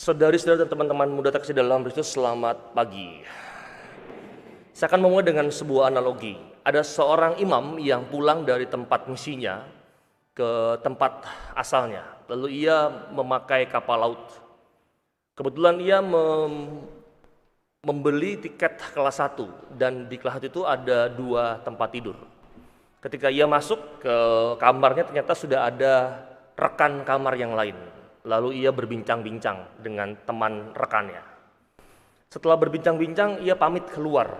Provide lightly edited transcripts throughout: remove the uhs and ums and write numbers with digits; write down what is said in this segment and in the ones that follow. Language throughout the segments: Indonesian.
Saudari-saudari dan teman-teman muda terkasih dalam Kristus, selamat pagi. Saya akan memulai dengan sebuah analogi. Ada seorang imam yang pulang dari tempat misinya ke tempat asalnya. Lalu ia memakai kapal laut. Kebetulan ia membeli tiket kelas 1 dan di kelas 1 itu ada 2 tempat tidur. Ketika ia masuk ke kamarnya ternyata sudah ada rekan kamar yang lain. Lalu ia berbincang-bincang dengan teman rekannya. Setelah berbincang-bincang, ia pamit keluar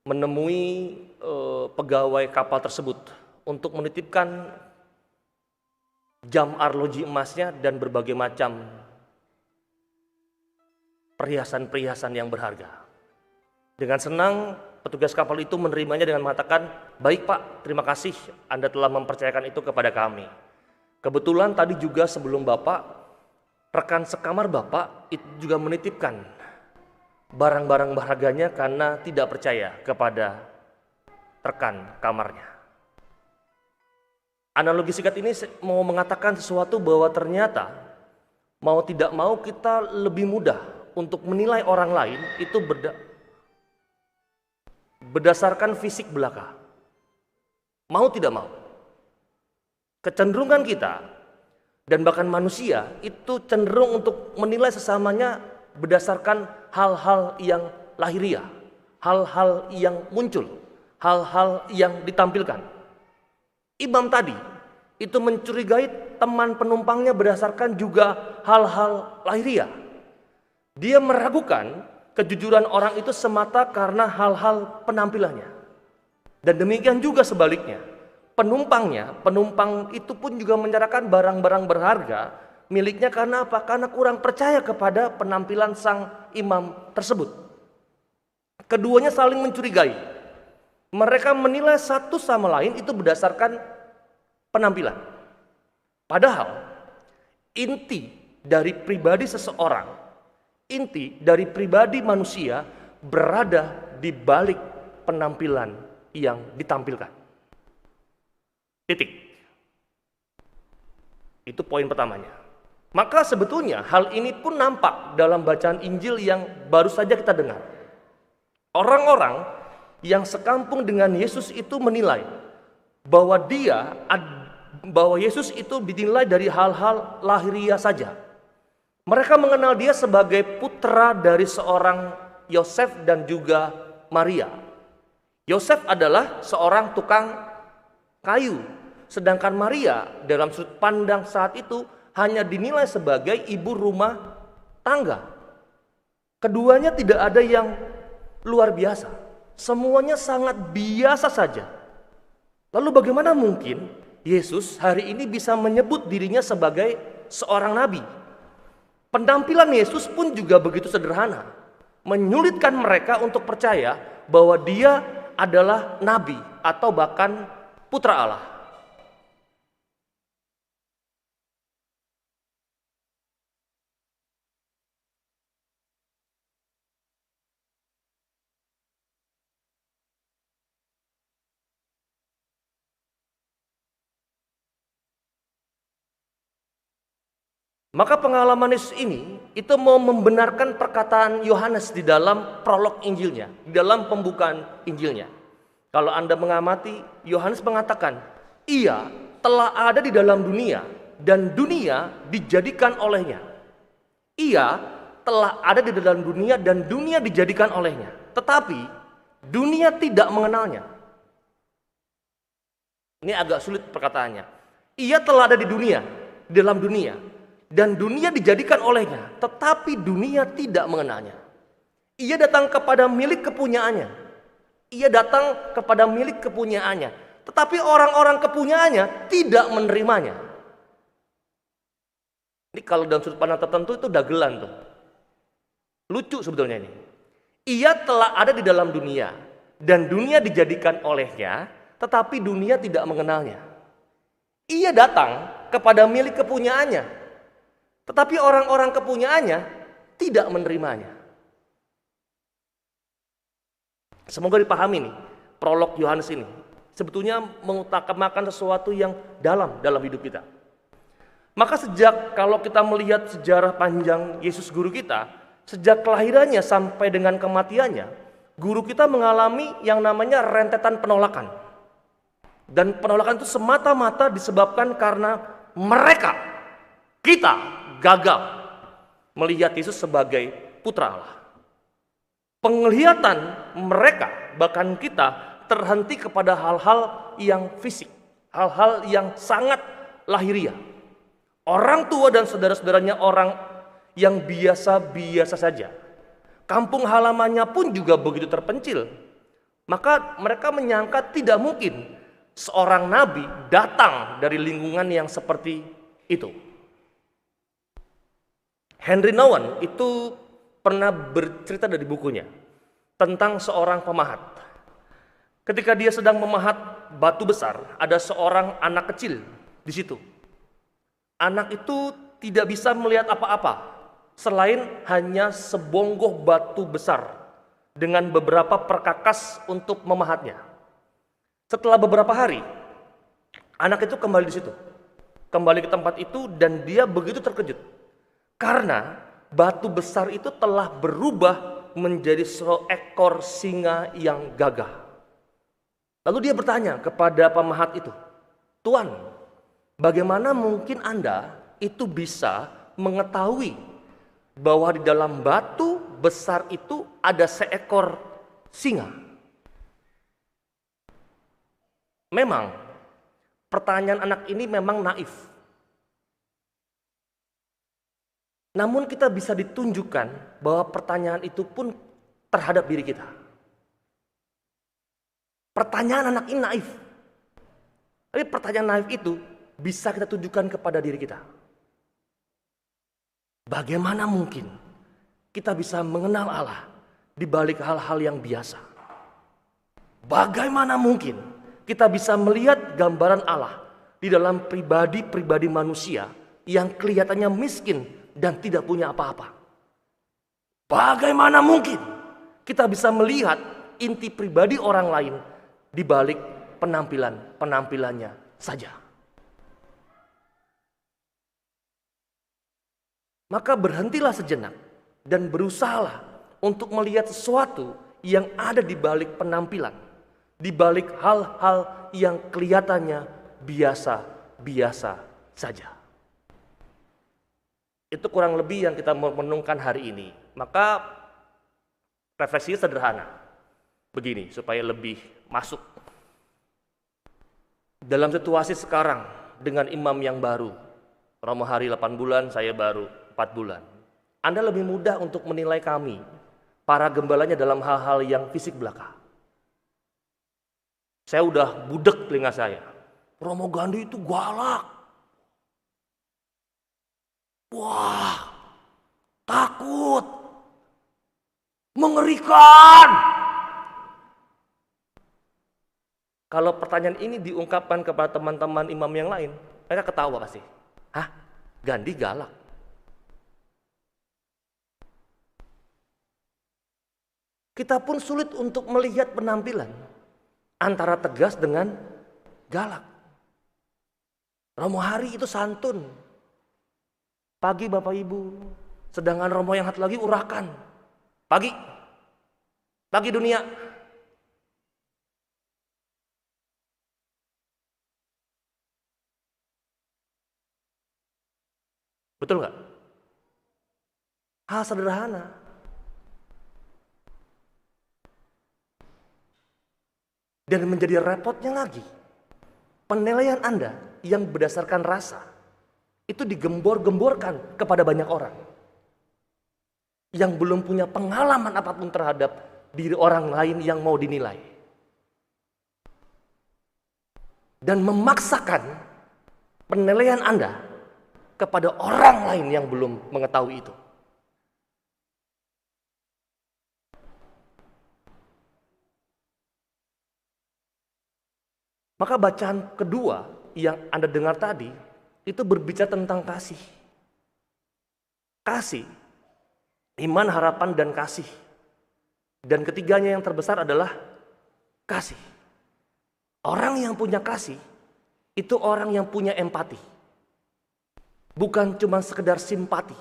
menemui pegawai kapal tersebut untuk menitipkan jam arloji emasnya dan berbagai macam perhiasan-perhiasan yang berharga. Dengan senang, petugas kapal itu menerimanya dengan mengatakan, "Baik Pak, terima kasih Anda telah mempercayakan itu kepada kami. Kebetulan tadi juga sebelum Bapak, rekan sekamar Bapak itu juga menitipkan barang-barang berharganya karena tidak percaya kepada rekan kamarnya." Analogi singkat ini mau mengatakan sesuatu bahwa ternyata mau tidak mau kita lebih mudah untuk menilai orang lain itu berdasarkan fisik belaka. Mau tidak mau. Kecenderungan kita dan bahkan manusia itu cenderung untuk menilai sesamanya berdasarkan hal-hal yang lahiriah, hal-hal yang muncul, hal-hal yang ditampilkan. Imam tadi itu mencurigai teman penumpangnya berdasarkan juga hal-hal lahiriah. Dia meragukan kejujuran orang itu semata karena hal-hal penampilannya. Dan demikian juga sebaliknya. Penumpang itu pun juga menyerahkan barang-barang berharga miliknya karena apa? Karena kurang percaya kepada penampilan sang imam tersebut. Keduanya saling mencurigai. Mereka menilai satu sama lain itu berdasarkan penampilan. Padahal inti dari pribadi seseorang, inti dari pribadi manusia berada di balik penampilan yang ditampilkan. Titik. Itu poin pertamanya. Maka sebetulnya hal ini pun nampak dalam bacaan Injil yang baru saja kita dengar. Orang-orang yang sekampung dengan Yesus itu menilai bahwa Yesus itu dinilai dari hal-hal lahiriah saja. Mereka mengenal dia sebagai putra dari seorang Yosef dan juga Maria. Yosef adalah seorang tukang kayu, sedangkan Maria dalam sudut pandang saat itu hanya dinilai sebagai ibu rumah tangga. Keduanya tidak ada yang luar biasa, semuanya sangat biasa saja. Lalu bagaimana mungkin Yesus hari ini bisa menyebut dirinya sebagai seorang nabi? Penampilan Yesus pun juga begitu sederhana, menyulitkan mereka untuk percaya bahwa dia adalah nabi atau bahkan putra Allah. Maka pengalaman Yesus ini itu mau membenarkan perkataan Yohanes di dalam prolog Injilnya, di dalam pembukaan Injilnya. Kalau Anda mengamati, Yohanes mengatakan, "Ia telah ada di dalam dunia dan dunia dijadikan olehnya." Ia telah ada di dalam dunia dan dunia dijadikan olehnya. Tetapi dunia tidak mengenalnya. Ini agak sulit perkataannya. Ia telah ada di dunia, di dalam dunia, dan dunia dijadikan olehnya, tetapi dunia tidak mengenalnya. Ia datang kepada milik kepunyaannya. Ia datang kepada milik kepunyaannya, tetapi orang-orang kepunyaannya tidak menerimanya. Ini kalau dalam sudut pandang tertentu itu dagelan tuh. Lucu sebetulnya ini. Ia telah ada di dalam dunia dan dunia dijadikan olehnya, tetapi dunia tidak mengenalnya. Ia datang kepada milik kepunyaannya, tetapi orang-orang kepunyaannya tidak menerimanya. Semoga dipahami nih, prolog Yohanes ini sebetulnya mengutamakan sesuatu yang dalam hidup kita. Maka kalau kita melihat sejarah panjang Yesus guru kita, sejak kelahirannya sampai dengan kematiannya, guru kita mengalami yang namanya rentetan penolakan. Dan penolakan itu semata-mata disebabkan karena kita gagal melihat Yesus sebagai putra Allah. Penglihatan mereka, bahkan kita, terhenti kepada hal-hal yang fisik, hal-hal yang sangat lahiriah. Orang tua dan saudara-saudaranya orang yang biasa-biasa saja. Kampung halamannya pun juga begitu terpencil. Maka mereka menyangka tidak mungkin seorang nabi datang dari lingkungan yang seperti itu. Henry Nouwen itu pernah bercerita dari bukunya tentang seorang pemahat. Ketika dia sedang memahat batu besar, ada seorang anak kecil di situ. Anak itu tidak bisa melihat apa-apa selain hanya sebonggoh batu besar dengan beberapa perkakas untuk memahatnya. Setelah beberapa hari, anak itu kembali di situ, kembali ke tempat itu, dan dia begitu terkejut karena batu besar itu telah berubah menjadi seekor singa yang gagah. Lalu dia bertanya kepada pemahat itu, "Tuan, bagaimana mungkin Anda itu bisa mengetahui bahwa di dalam batu besar itu ada seekor singa?" Memang pertanyaan anak ini memang naif. Namun kita bisa ditunjukkan bahwa pertanyaan itu pun terhadap diri kita. Pertanyaan anak ini naif. Tapi pertanyaan naif itu bisa kita tunjukkan kepada diri kita. Bagaimana mungkin kita bisa mengenal Allah di balik hal-hal yang biasa? Bagaimana mungkin kita bisa melihat gambaran Allah di dalam pribadi-pribadi manusia yang kelihatannya miskin dan tidak punya apa-apa? Bagaimana mungkin kita bisa melihat inti pribadi orang lain di balik penampilannya saja? Maka berhentilah sejenak dan berusahalah untuk melihat sesuatu yang ada di balik penampilan, di balik hal-hal yang kelihatannya biasa-biasa saja. Itu kurang lebih yang kita mau renungkan hari ini. Maka refleksinya sederhana. Begini, supaya lebih masuk. Dalam situasi sekarang dengan imam yang baru, Romo Hari 8 bulan, saya baru 4 bulan. Anda lebih mudah untuk menilai kami, para gembalanya, dalam hal-hal yang fisik belaka. Saya udah budek telinga saya. Romo Gandhi itu galak. Wah, takut, mengerikan. Kalau pertanyaan ini diungkapkan kepada teman-teman imam yang lain, mereka ketawa pasti. Hah? Gandhi galak? Kita pun sulit untuk melihat penampilan antara tegas dengan galak. Romo Hari itu santun. Pagi Bapak Ibu, sedangkan Romo yang satu lagi urakan. Pagi dunia. Betul nggak? Hal sederhana. Dan menjadi repotnya lagi, penilaian Anda yang berdasarkan rasa itu digembor-gemborkan kepada banyak orang yang belum punya pengalaman apapun terhadap diri orang lain yang mau dinilai, dan memaksakan penilaian Anda kepada orang lain yang belum mengetahui itu. Maka bacaan kedua yang Anda dengar tadi itu berbicara tentang kasih. Kasih, iman, harapan, dan kasih. Dan ketiganya yang terbesar adalah kasih. Orang yang punya kasih itu orang yang punya empati. bukan cuma sekedar simpati.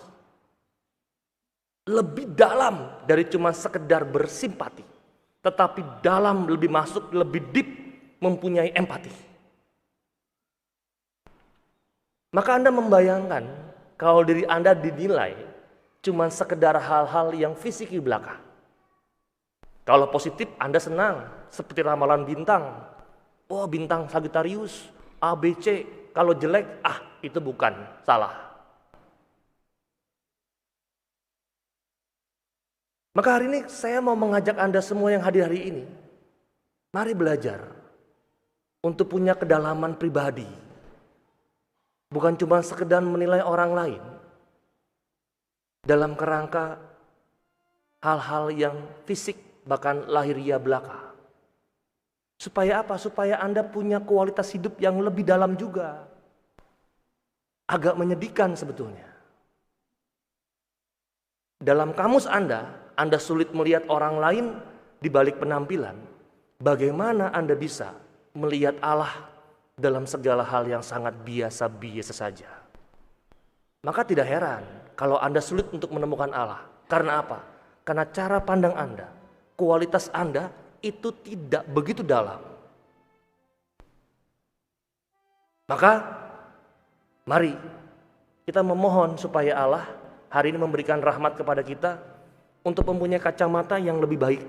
Lebih dalam dari cuma sekedar bersimpati, tetapi dalam, lebih masuk, lebih deep, mempunyai empati. Maka Anda membayangkan kalau diri Anda dinilai cuma sekedar hal-hal yang fisik di belaka. Kalau positif Anda senang, seperti ramalan bintang. Oh, bintang Sagittarius, A, B, C. Kalau jelek, itu bukan, salah. Maka hari ini saya mau mengajak Anda semua yang hadir hari ini, mari belajar untuk punya kedalaman pribadi. Bukan cuma sekedar menilai orang lain dalam kerangka hal-hal yang fisik, bahkan lahiriah belaka. Supaya apa? Supaya Anda punya kualitas hidup yang lebih dalam juga. Agak menyedihkan sebetulnya. Dalam kamus Anda sulit melihat orang lain di balik penampilan. Bagaimana Anda bisa melihat Allah dalam segala hal yang sangat biasa-biasa saja? Maka tidak heran kalau Anda sulit untuk menemukan Allah. Karena apa? Karena cara pandang Anda, kualitas Anda itu tidak begitu dalam. Maka mari kita memohon supaya Allah hari ini memberikan rahmat kepada kita untuk mempunyai kacamata yang lebih baik,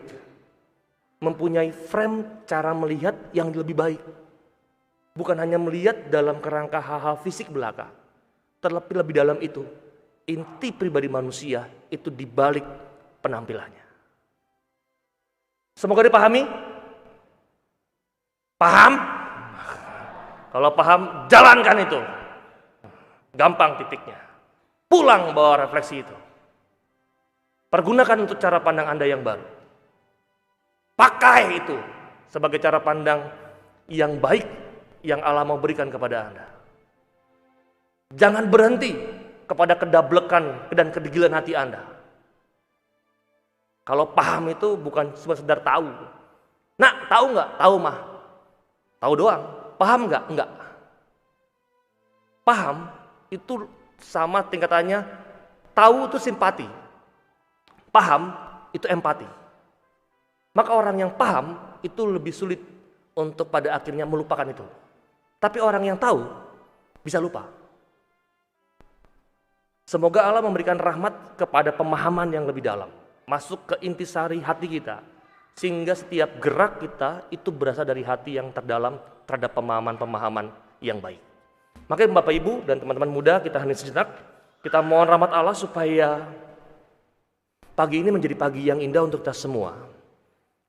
mempunyai frame cara melihat yang lebih baik. Bukan hanya melihat dalam kerangka hal-hal fisik belaka, terlebih lebih dalam itu, inti pribadi manusia itu di balik penampilannya. Semoga dipahami? Paham? Kalau paham, jalankan itu. Gampang titiknya. Pulang bawa refleksi itu. Pergunakan untuk cara pandang Anda yang baru. Pakai itu sebagai cara pandang yang baik yang Allah mau berikan kepada Anda. Jangan berhenti kepada kedablekan dan kedegilan hati Anda. Kalau paham itu bukan cuma sekedar tahu. Nah, tahu nggak? Tahu mah. Tahu doang. Paham nggak? Enggak. Paham itu sama tingkatannya. Tahu itu simpati. Paham itu empati. Maka orang yang paham itu lebih sulit untuk pada akhirnya melupakan itu. Tapi orang yang tahu bisa lupa. Semoga Allah memberikan rahmat kepada pemahaman yang lebih dalam. Masuk ke intisari hati kita. Sehingga setiap gerak kita itu berasal dari hati yang terdalam terhadap pemahaman-pemahaman yang baik. Makanya Bapak Ibu dan teman-teman muda, kita hening sejenak. Kita mohon rahmat Allah supaya pagi ini menjadi pagi yang indah untuk kita semua.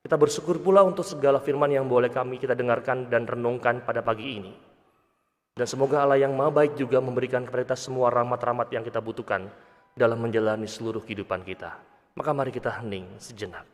Kita bersyukur pula untuk segala firman yang boleh kita dengarkan dan renungkan pada pagi ini. Dan semoga Allah yang Maha Baik juga memberikan kepada kita semua rahmat-rahmat yang kita butuhkan dalam menjalani seluruh kehidupan kita. Maka mari kita hening sejenak.